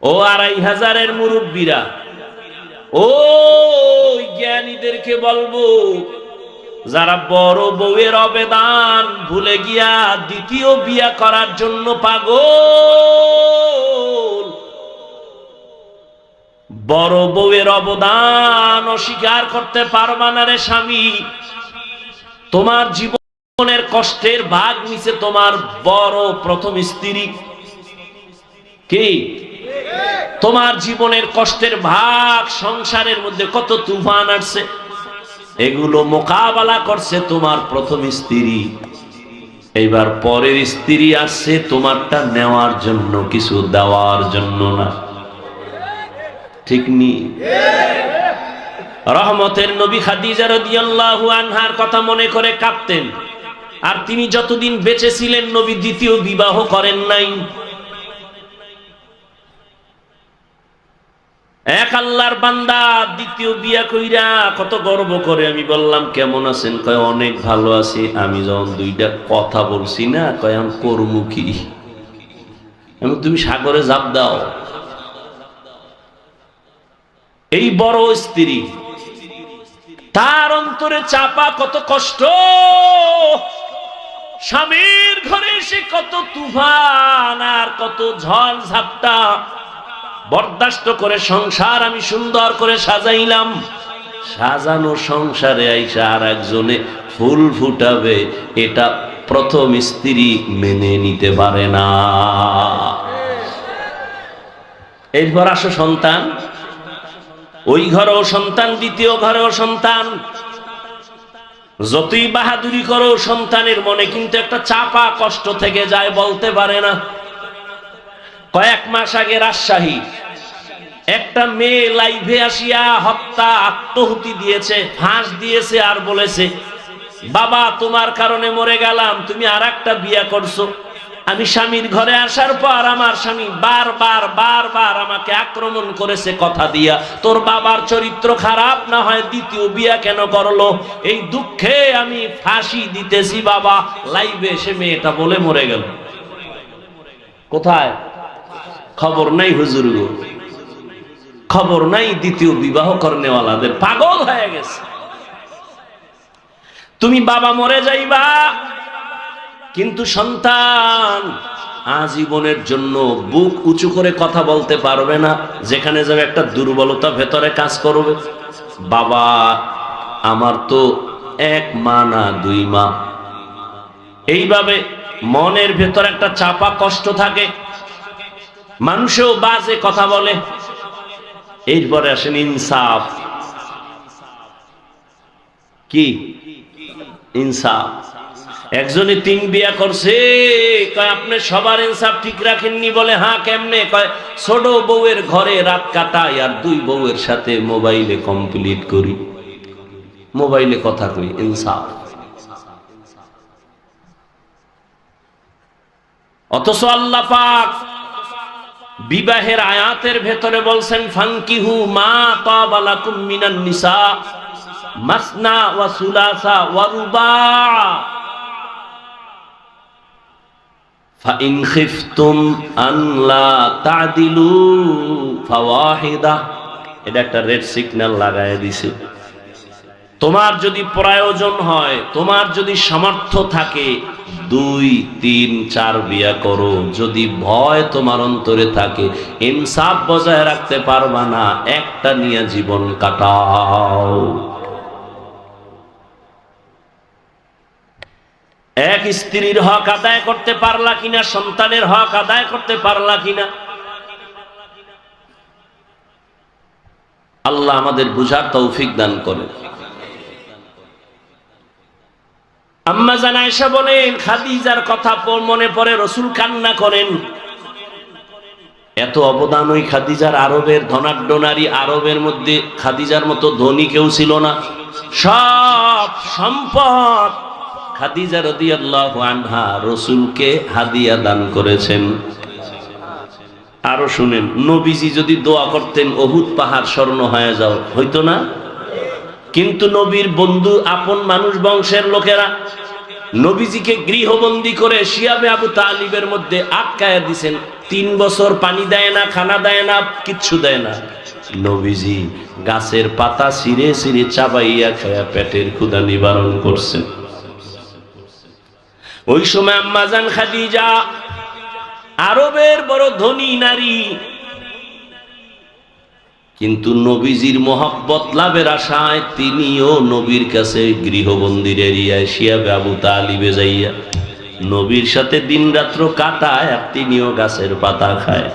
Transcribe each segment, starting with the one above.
ও 2500-এর মুরব্বীরা, ও জ্ঞানীদেরকে বলবো, যারা বড় বউয়ের অবদান ভুলে গিয়া দ্বিতীয় বিয়া করার জন্য পাগল, বড় বউয়ের অবদান অস্বীকার করতে পারবা না রে স্বামী। তোমার জীবনের কষ্টের ভাগ নিছে তোমার বড় প্রথম স্ত্রী। কি তোমার জীবনের কষ্টের ভাগ, সংসারের মধ্যে কত তুফান আসছে, এগুলো মোকাবেলা করছে তোমার প্রথম স্ত্রী। এইবার পরের স্ত্রী আসছে তোমারটা নেওয়ার জন্য, কিছু দেওয়ার জন্য না। ঠিক নি? রহমতের নবী খাদিজা রাদিয়াল্লাহু আনহার কথা মনে করে কাঁদতেন। আর তিনি যতদিন বেঁচে ছিলেন নবী দ্বিতীয় বিবাহ করেন নাই। এক আল্লাহর বান্দা দ্বিতীয় বিয়া কইরা কত গর্ব করে। আমি বললাম কেমন আছেন? কয় অনেক ভালো আছি। আমি যখন দুইটা কথা বলছি না, কয় আমি করমু কি? তুমি সাগরে জাপ দাও। এই বড় স্ত্রী, তার অন্তরে চাপা কত কষ্ট, স্বামীর ঘরে এসে কত তুফান আর কত ঝড় ঝাপটা বরদাস্ত করে সংসার আমি সুন্দর করে সাজাইলাম। সাজানো সংসারে আইসা আর একজনে ফুল ফুটাবে, এটা প্রথম স্ত্রী মেনে নিতে পারে না। এরপর আসো সন্তান, ওই ঘরেও সন্তান, দ্বিতীয় ঘরেও সন্তান। যতই বাহাদুরি করো, সন্তানের মনে কিন্তু একটা চাপা কষ্ট থেকে যায়, বলতে পারে না। কয়েক মাস আগে রাজশাহী একটা মেয়ে লাইভে আসিয়া হত্যা আত্মহুতি দিয়েছে, ফাঁস দিয়েছে, আর বলেছে বাবা তোমার কারণে মরে গেলাম, তুমি আর একটা বিয়ে করছো। আমি স্বামীর ঘরে আসার পর আমার স্বামী বারবার বারবার আমাকে আক্রমণ করেছে কথা দিয়া, তোর বাবার চরিত্র খারাপ, না হয় দ্বিতীয় বিয়া কেন করলো? এই দুঃখে আমি ফাঁসি দিতেছি বাবা। লাইভে এসে মেয়েটা বলে মরে গেল। কোথায়? খবর নাই হুজুর গো, খবর নাই। দ্বিতীয় বিবাহ করনেওয়ালাদের পাগল হয়ে গেছে। তুমি বাবা মরে যাইবা, কিন্তু সন্তান আজীবনের জন্য বুক উঁচু করে কথা বলতে পারবে না। যেখানে যাবে একটা দুর্বলতা ভেতরে কাজ করবে। বাবা আমার তো এক মা না দুই মা। এইভাবে মনের ভেতর একটা চাপা কষ্ট থাকে, মানুষও বাজে কথা বলে। এরপরে আসেন ইনসাফ। কি ইনসাফ? একজনে 3 বিয়া করছে, কয় আপনি সবার ইনসাফ ঠিক রাখেননি। বলে হ্যাঁ কেমনে? কয় ছোট বউয়ের ঘরে রাত কাটাই আর 2 বউয়ের সাথে মোবাইলে কমপ্লিট করি, মোবাইলে কথা কই। ইনসাফ। অথচ আল্লাহ পাক বিবাহের আয়াতের ভেতরে বলছেন ফানকিহু মা তাবা লাকুম মিনান নিসা মাসনা ওয়া সুলাসা ওয়া রুবা ফাইন খিফতুম আল্লা তা'দিলু ফাওয়াহিদা। এটা একটা রেড সিগন্যাল লাগায় দিছে। তোমার যদি প্রয়োজন হয়, তোমার যদি সামর্থ্য থাকে, 2, 3, 4 বিয়া করো। যদি ভয় তোমার অন্তরে থাকে, ইনসাফ বজায় রাখতে পারবা না, একটা নিয়ে জীবন কাটাও। এক স্ত্রীর হক আদায় করতে পারলা কিনা, সন্তানের হক আদায় করতে পারলা কিনা, আল্লাহ আমাদের বুঝার তৌফিক দান করে। আম্মা জান আয়েশা বলেন, খাদিজার কথা মনে পড়ে রাসূল কান্না করেন। এত অবদান ওই খাদিজার। আরবের ধনাঢ্য নারী, আরবের মধ্যে খাদিজার মতো ধনী কেউ ছিল না। সব সম্পদ খাদিজা রাদিয়াল্লাহু আনহা রাসূলকে হাদিয়া দান করেছেন। আরো শুনেন, নবীজি যদি দোয়া করতেন উহুদ পাহাড় স্বর্ণ হয়ে যাও, হইতো না? কিন্তু নবীর বন্ধু, আপন মানুষ, বংশের লোকেরা নবীজিকে গৃহবন্দী করে শিয়াবে আবু তালিবের মধ্যে আটকায়া দিছেন। 3 বছর পানি দেয় না, খানা দেয় না, কিচ্ছু দেয় না। নবীজি গাছের পাতা ছিঁড়ে ছিঁড়ে চাবাইয়া খায়া পেটের ক্ষুধা নিবারণ করছেন। ওই সময় আম্মা জান খাদিজা আরবের বড় ধনী নারী, কিন্তু নবীজির মহব্বত লাভের আশায় তিনিও নবীর কাছে গৃহবন্দির এরিয়ায় শিয়াবে আবু তালিবে যাইয়া নবীর সাথে দিন রাত্র কাটায়, আর তিনিও গাছের পাতা খায়।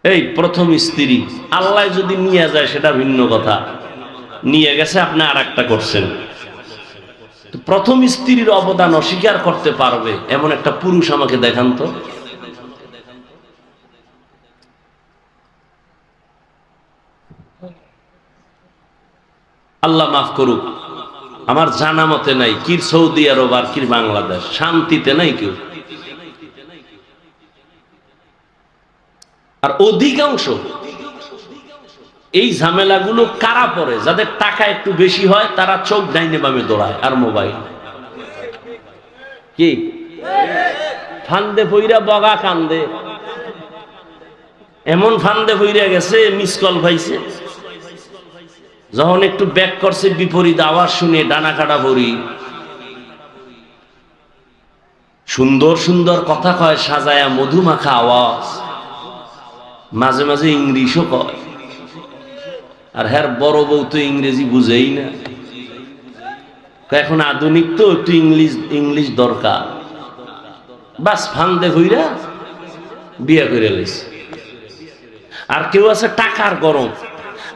এই প্রথম স্ত্রী, আল্লাহ যদি নিয়ে যায় সেটা ভিন্ন কথা, নিয়ে গেছে আপনি আর একটা করছেন। প্রথম স্ত্রীর অবদান অস্বীকার করতে পারবে এমন একটা পুরুষ আমাকে দেখান তো। আল্লাহ মাফ করুক, আমার জানা মতে নাই। কি সৌদি আরব আর কি বাংলাদেশ, শান্তিতে নাই কেউ। আর অধিকাংশ এই ঝামেলাগুলো কারা পড়ে? যাদের টাকা একটু বেশি হয় তারা চোখ ডাইনে বামে দৌড়ায় আর মোবাইল। কি ফান্দে পইরা বগা কান্দে, এমন ফান্দে পইরা গেছে মিস কল পাইছে, যখন একটু ব্যাক করছে বিপরীত আওয়াজ শুনে ডানা কাটা ভরি। সুন্দর সুন্দর কথা কয় সাজায়া, মধুমাখা আওয়াজ, মাঝে মাঝে ইংলিশও কয়। আর হ্যার বড় বউ তো ইংরেজি বুঝেই না, এখন আধুনিক তো একটু ইংলিশ দরকার। বাস ফান্দে হইরা বিয়ে করে লাইছে। আর কেউ আছে টাকার গরম,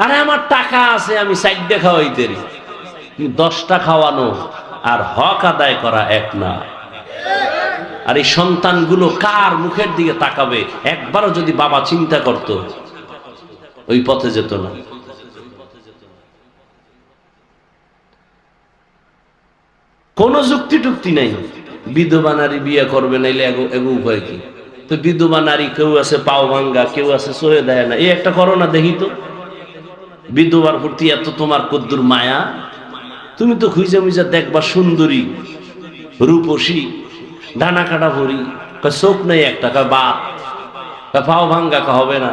আরে আমার টাকা আছে আমি সাইডে খাওয়াইতে, 10টা খাওয়ানো আর হক আদায় করা এক না। আর এই সন্তানগুলো কার মুখের দিকে তাকাবে? একবারও যদি বাবা চিন্তা করত ওই পথে যেত না। কোন যুক্তি টুক্তি নাই, বিধবা নারী বিয়ে করবে নাইলে এগো উপায় কি? তো বিধবা নারী কেউ আছে পাও ভাঙ্গা, কেউ আছে সহে দেয় না, এই একটা করো না দেখি তো। বিধবার প্রতি এত তোমার কদ্দুর মায়া, তুমি তো খুঁজে মুজা দেখবা সুন্দরী রূপসী, ডানা কাটা ভরি, চোখ নেই একটা, বাপ পাও ভাঙ্গা হবে না।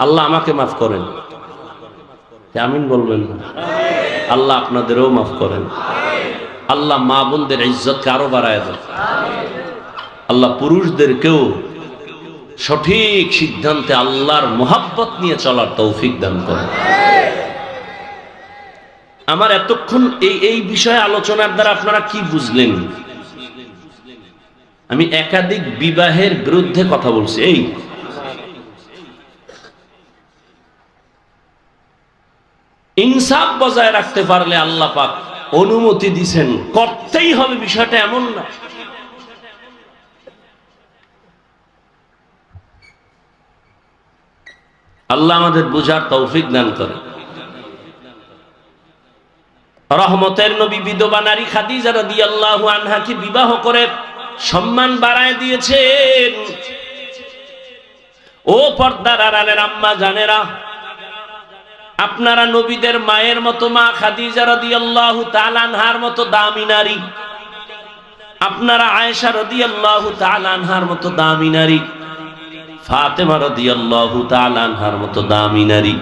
আল্লাহ আমাকে মাফ করেন, আমিন বলবেন না? আল্লাহ আপনাদেরও মাফ করেন। আল্লাহ মা বোনদের ইজ্জতকে আরো বাড়ায় দেন। আল্লাহ পুরুষদেরকেও সঠিক সিদ্ধান্তে আল্লাহর মোহাব্বত নিয়ে চলার তৌফিক দান করেন। আমার এতক্ষণ এই বিষয়ে আলোচনার দ্বারা আপনারা কি বুঝলেন? আমি একাধিক বিবাহের বিরুদ্ধে কথা বলছি। এই ইনসাফ বজায় রাখতে পারলে আল্লাহ পাক অনুমতি দিবেন, করতেই হবে, বিষয়টা এমন না। আল্লাহ আমাদের বুঝার তৌফিক দান করে। রহমতের নবী বিধবা নারী খাদিজা রাদিয়াল্লাহু আনহাকে বিবাহ করে সম্মান বাড়ায় দিয়েছেন। ও পর্দার আড়ালের আম্মা জানেরা, আপনারা নবীদের মায়ের মতো মা খাদিজা রাদিয়াল্লাহু তাআলা আনহার মতো দামি নারী, আপনারা আয়েশা রাদিয়াল্লাহু তাআলা আনহার মতো দামি নারী, ফাতেমা রাদিয়াল্লাহু তাআলা আনহার মতো দামি নারী।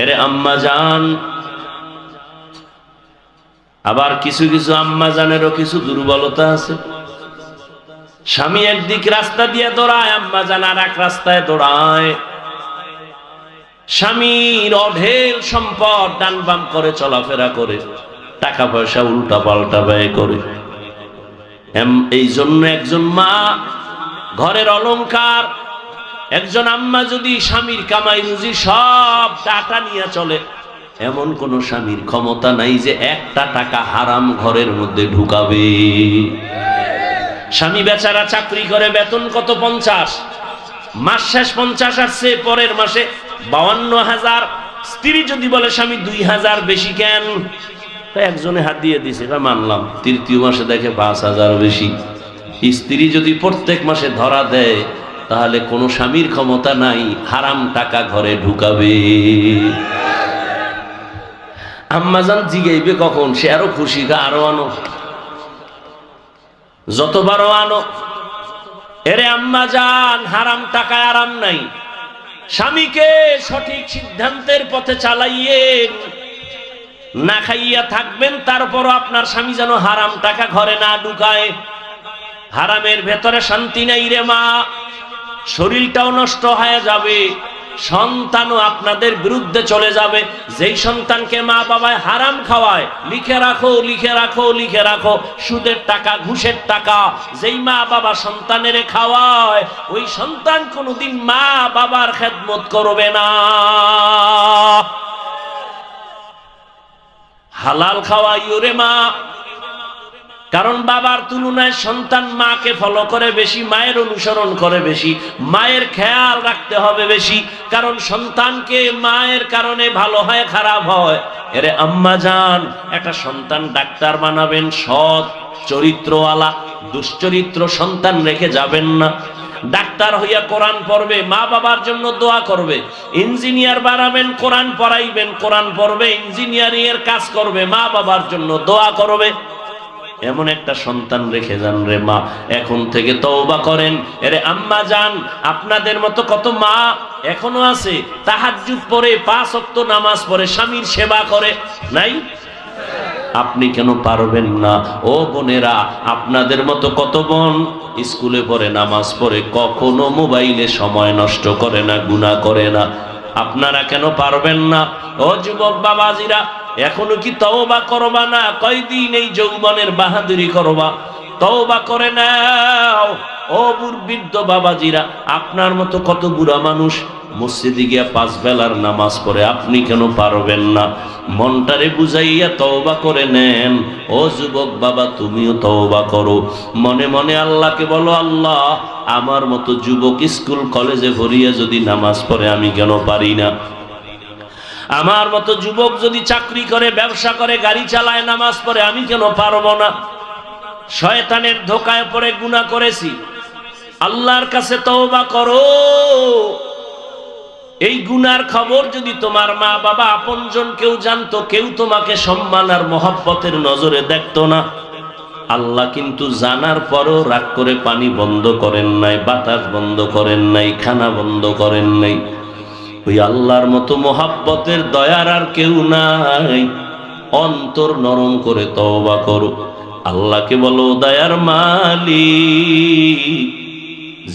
এরে আম্মা জান, আবার কিছু কিছু আম্মা জানেরও কিছু দুর্বলতা আছে। স্বামী একদিক রাস্তা দিয়ে দৌড়ায়, আম্মা জান আর এক রাস্তায় দৌড়ায়। স্বামীর অঢেল সম্পদ ডান বাম করে চলাফেরা করে, টাকা পয়সা উল্টা পাল্টা ব্যয় করে। এই জন্য একজন মা ঘরের অলংকার, একজন আম্মা যদি স্বামীর কামাই রুজি সব টাকা নিয়ে চলে, এমন কোন স্বামীর ক্ষমতা নাই যে একটা টাকা হারাম ঘরের মধ্যে ঢুকাবে। স্বামী বেচারা চাকরি করে, বেতন কত? 50, মাস শেষ 50 আসছে, পরের মাসে 52,000। স্ত্রী যদি বলে স্বামী 2,000 বেশি কেন? একজনে হাত দিয়ে দিছে, মানলাম। তৃতীয় মাসে দেখে 5,000 বেশি। স্ত্রী যদি প্রত্যেক মাসে ধরা দেয়, তাহলে কোন স্বামীর ক্ষমতা নাই হারাম টাকা ঘরে ঢুকাবে। আম্মাজান জিগাইবে কখন? সে আরো খুশি, আরো আনো। যতবারও আনো, এরে আম্মা জান, হারাম টাকায় আরাম নাই। স্বামীকে সঠিক সিদ্ধান্তের পথে চালাইয়েন, না খাইয়া থাকবেন, তারপরও আপনার স্বামী যেন হারাম টাকা ঘরে না ঢুকায়। হারামের ভেতরে শান্তি নাই রে মা, শরীরটাও নষ্ট হয়ে যাবে, সন্তানও আপনাদের বিরুদ্ধে চলে যাবে। যেই সন্তানকে মা বাবায় হারাম খাওয়ায়, লিখে রাখো লিখে রাখো লিখে রাখো, সুদের টাকা ঘুষের টাকা যেই মা বাবা সন্তানের খাওয়ায়, ওই সন্তান কোনোদিন মা বাবার খেদমত করবে না। হালাল খাওয়াইও রে মা, কারণ বাবার তুলনায় সন্তান মাকে ফলো করে বেশি, মায়ের অনুসরণ করে বেশি, মায়ের খেয়াল রাখতে হবে বেশি, কারণ সন্তানকে মায়ের কারণে ভালো হয় খারাপ হয়। এরে আম্মা জান, একটা সন্তান ডাক্তার বানাবেন, সৎ চরিত্রওয়ালা, দুশ্চরিত্র সন্তান রেখে যাবেন না। ডাক্তার হইয়া কোরআন পড়বে, মা বাবার জন্য দোয়া করবে। ইঞ্জিনিয়ার বানাবেন, কোরআন পড়াইবেন, কোরআন পড়বে, ইঞ্জিনিয়ারিং এর কাজ করবে, মা বাবার জন্য দোয়া করবে। এমন একটা সন্তান রেখে যান রে মা, এখন থেকে তওবা করেন। এরে আম্মা জান, আপনাদের মতো কত মা এখনো আছে তাহাজ্জুদ পড়ে, 5 ওয়াক্ত নামাজ পড়ে, স্বামীর সেবা করে, নাই? আপনি কেন পারবেন না? ও বোনেরা, আপনাদের মতো কত বোন স্কুলে পড়ে, নামাজ পড়ে, কখনো মোবাইলে সময় নষ্ট করে না, গুনাহ করে না, আপনারা কেন পারবেন না? ও যুবক বাবাজিরা, এখনো কি তওবা করবা না? কয়দিন এই যৌবনের বাহাদুরি করবা? তওবা করে নাও। ও বৃদ্ধ বাবাজিরা, আপনার মতো কত বুড়া মানুষ মসজিদে গিয়া 5 বেলার নামাজ পড়ে, আপনি কেন পারবেন না? মনটারে বুঝাইয়া তওবা করে নেন। ও যুবক বাবা, তুমিও তওবা করো, মনে মনে আল্লাহকে বলো, আল্লাহ, আমার মতো যুবক স্কুল কলেজে ভরিয়া যদি নামাজ পড়ে, আমি কেন পারি না? আমার মতো যুবক যদি চাকরি করে, ব্যবসা করে, গাড়ি চালায়, নামাজ পড়ে, আমি কেন পারবো না? শয়তানের ধোকায় পড়ে গুনাহ করেছি, আল্লাহর কাছে তওবা করো। এই গুনার খবর যদি তোমার মা বাবা আপনজন কেউ জানতো, কেউ তোমাকে সম্মান আর মহব্বতের নজরে দেখতো না। আল্লাহ কিন্তু জানার পরও রাগ করে পানি বন্ধ করেন নাই, বাতাস বন্ধ করেন নাই, খানা বন্ধ করেন নাই। ওই আল্লাহর মতো মহব্বতের দয়ার আর কেউ নাই। অন্তর নরম করে তওবা করো, আল্লাহকে বলো, দয়ার মালিক,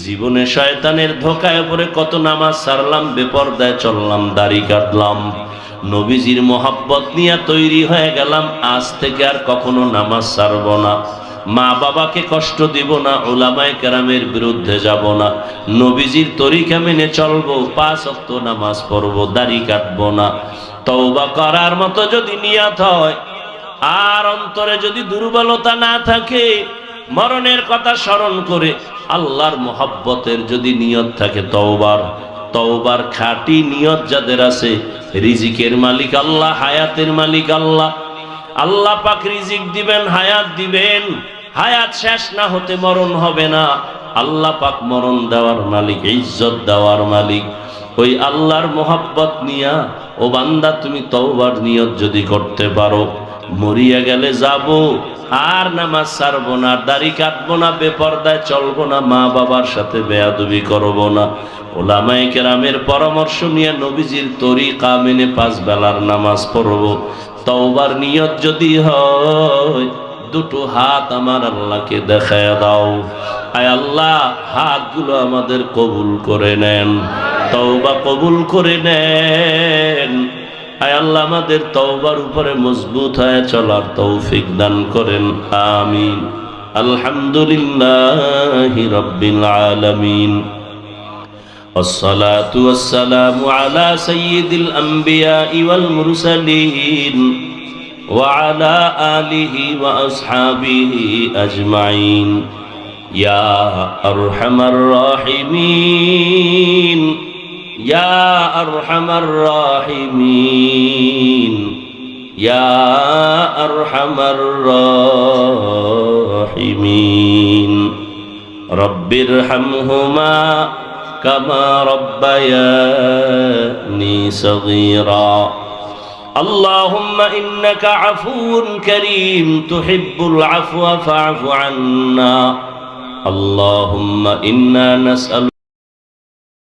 জীবনে শয়তানের ধোকায় পড়ে কত নামাজ ছাড়লাম, বেপরদায় চললাম, দাড়ি কাটলাম, নবীজির মহব্বত নিয়ে তৈরি হয়ে গেলাম, আজ থেকে আর কখনো নামাজ ছাড়ব না, মা বাবাকে কষ্ট দিব না, উলামায়ে কেরামের বিরুদ্ধে যাব না, নবীজির তরিকা মেনে চলবো, 5 ওয়াক্ত নামাজ পড়বো, দাড়ি কাটবো না। তওবা করার মতো যদি নিয়ত হয়, আর অন্তরে যদি দুর্বলতা না থাকে, মরণের কথা স্মরণ করে আল্লাহর মহব্বতের যদি নিয়ত থাকে, তওবার খাঁটি নিয়ত যাদের আছে, রিজিকের মালিক আল্লাহ, হায়াতের মালিক আল্লাহ, আল্লাহ পাক রিজিক দিবেন, হায়াত দিবেন, হায়াত শেষ না হতে মরণ হবে না। আল্লাহ পাক মরণ দেওয়ার মালিক, ইজ্জত দেওয়ার মালিক। ওই আল্লাহর মহব্বত নিয়া ও বান্দা, তুমি তওবার নিয়ত যদি করতে পারো, মরিয়া গেলে যাব, আর নামাজ ছাড়বো না, দাড়ি কাটবো না, বেপরদায় চলবো না, মা বাবার সাথে বেয়াদবি করবো না, উলামায়ে কেরামের পরামর্শ নিয়ে নবীজির তরিকা মেনে 5 বেলার নামাজ পড়বো। তওবার নিয়ত যদি হয়, 2টো হাত আমার আল্লাহকে দেখায় দাও। আয় আল্লাহ, হাতগুলো আমাদের কবুল করে নেন, তওবা কবুল করে নেন। আয় আল্লাহ, আমাদের তওবার উপরে মজবুত হয়ে চলার তৌফিক দান করেন, আমিন। আলহামদুলিল্লাহি রাব্বিল আলামিন, والصلاة والسلام على سيد الأنبياء والمرسلين وعلى آله وأصحابه أجمعين يا أرحم الراحمين يا أرحم الراحمين يا أرحم الراحمين رب ارحمهما كما ربياني صغيرا اللهم إنك عفو كريم تحب العفو فاعف عنا اللهم إنا نسأل